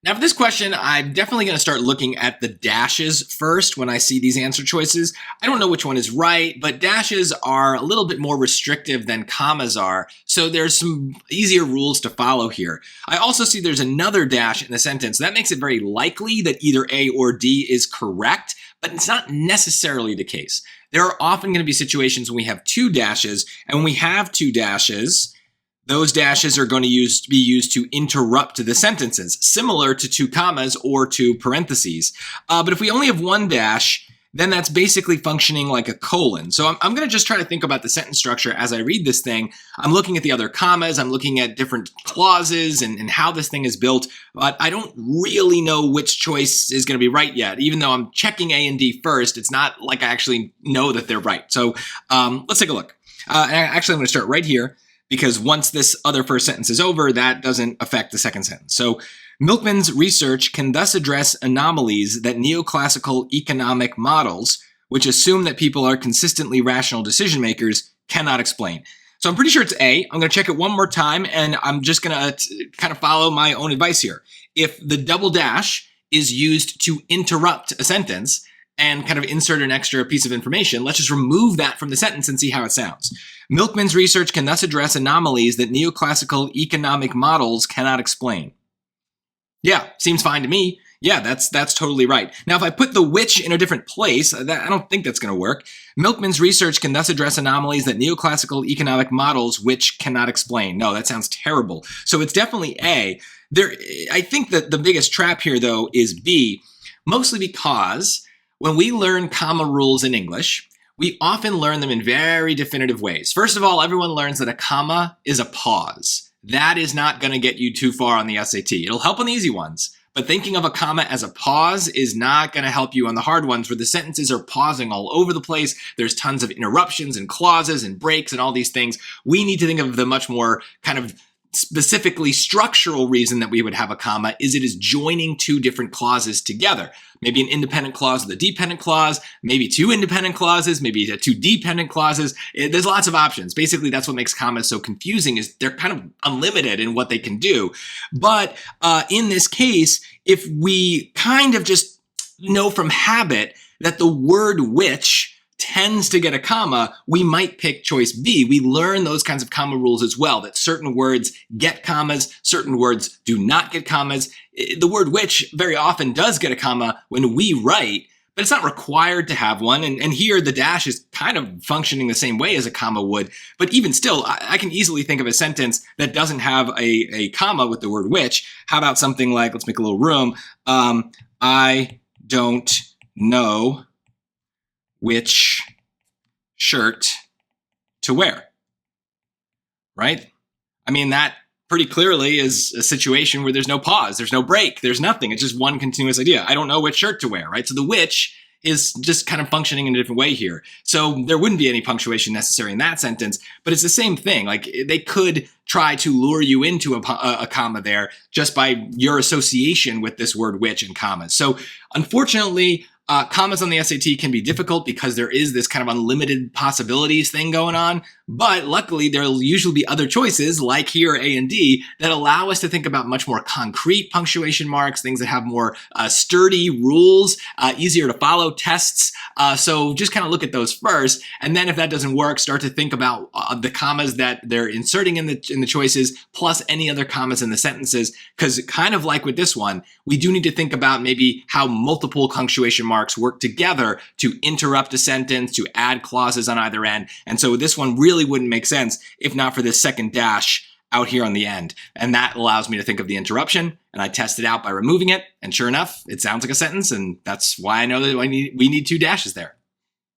Now for this question, I'm definitely going to start looking at the dashes first when I see these answer choices. I don't know which one is right, but dashes are a little bit more restrictive than commas are, so there's some easier rules to follow here. I also see there's another dash in the sentence. That makes it very likely that either A or D is correct, but it's not necessarily the case. There are often going to be situations when we have two dashes, and when we have two dashes, those dashes are going to be used to interrupt the sentences, similar to two commas or two parentheses. But if we only have one dash, then that's basically functioning like a colon. So I'm going to just try to think about the sentence structure as I read this thing. I'm looking at the other commas, I'm looking at different clauses and how this thing is built, but I don't really know which choice is going to be right yet. Even though I'm checking A and D first, it's not like I actually know that they're right. So let's take a look. Actually, I'm going to start right here, because once this other first sentence is over, that doesn't affect the second sentence. So Milkman's research can thus address anomalies that neoclassical economic models, which assume that people are consistently rational decision makers, cannot explain. So I'm pretty sure it's A. I'm going to check it one more time, and I'm just going to kind of follow my own advice here. If the double dash is used to interrupt a sentence and kind of insert an extra piece of information, let's just remove that from the sentence and see how it sounds. Milkman's research can thus address anomalies that neoclassical economic models cannot explain. Yeah, seems fine to me. Yeah, that's totally right. Now, if I put the which in a different place, I don't think that's going to work. Milkman's research can thus address anomalies that neoclassical economic models which cannot explain. No, that sounds terrible. So it's definitely A. I think that the biggest trap here, though, is B, mostly because when we learn comma rules in English, we often learn them in very definitive ways. First of all, everyone learns that a comma is a pause. That is not going to get you too far on the SAT. It'll help on the easy ones, but thinking of a comma as a pause is not going to help you on the hard ones where the sentences are pausing all over the place. There's tons of interruptions and clauses and breaks and all these things. We need to think of the much more kind of specifically structural reason that we would have a comma is it is joining two different clauses together. Maybe an independent clause with a dependent clause, maybe two independent clauses, maybe two dependent clauses. There's lots of options. Basically, that's what makes commas so confusing is they're kind of unlimited in what they can do. But in this case, if we kind of just know from habit that the word which tends to get a comma, we might pick choice B. We learn those kinds of comma rules as well, that certain words get commas, certain words do not get commas. The word which very often does get a comma when we write, but it's not required to have one. And here the dash is kind of functioning the same way as a comma would. But even still, I can easily think of a sentence that doesn't have a comma with the word which. How about something like, let's make a little room. I don't know which shirt to wear, right? I mean, that pretty clearly is a situation where there's no pause, there's no break, there's nothing. It's just one continuous idea. I don't know which shirt to wear, right? So the which is just kind of functioning in a different way here. So there wouldn't be any punctuation necessary in that sentence, but it's the same thing. Like they could try to lure you into a comma there just by your association with this word which and commas. So unfortunately, commas on the SAT can be difficult because there is this kind of unlimited possibilities thing going on, but luckily there'll usually be other choices like here A and D that allow us to think about much more concrete punctuation marks, things that have more sturdy rules, easier to follow tests. So just kind of look at those first, and then if that doesn't work, start to think about the commas that they're inserting in the choices plus any other commas in the sentences, because kind of like with this one, we do need to think about maybe how multiple punctuation marks work together to interrupt a sentence, to add clauses on either end. And so this one really wouldn't make sense if not for this second dash out here on the end. And that allows me to think of the interruption, and I test it out by removing it. And sure enough, it sounds like a sentence, and that's why I know that we need two dashes there.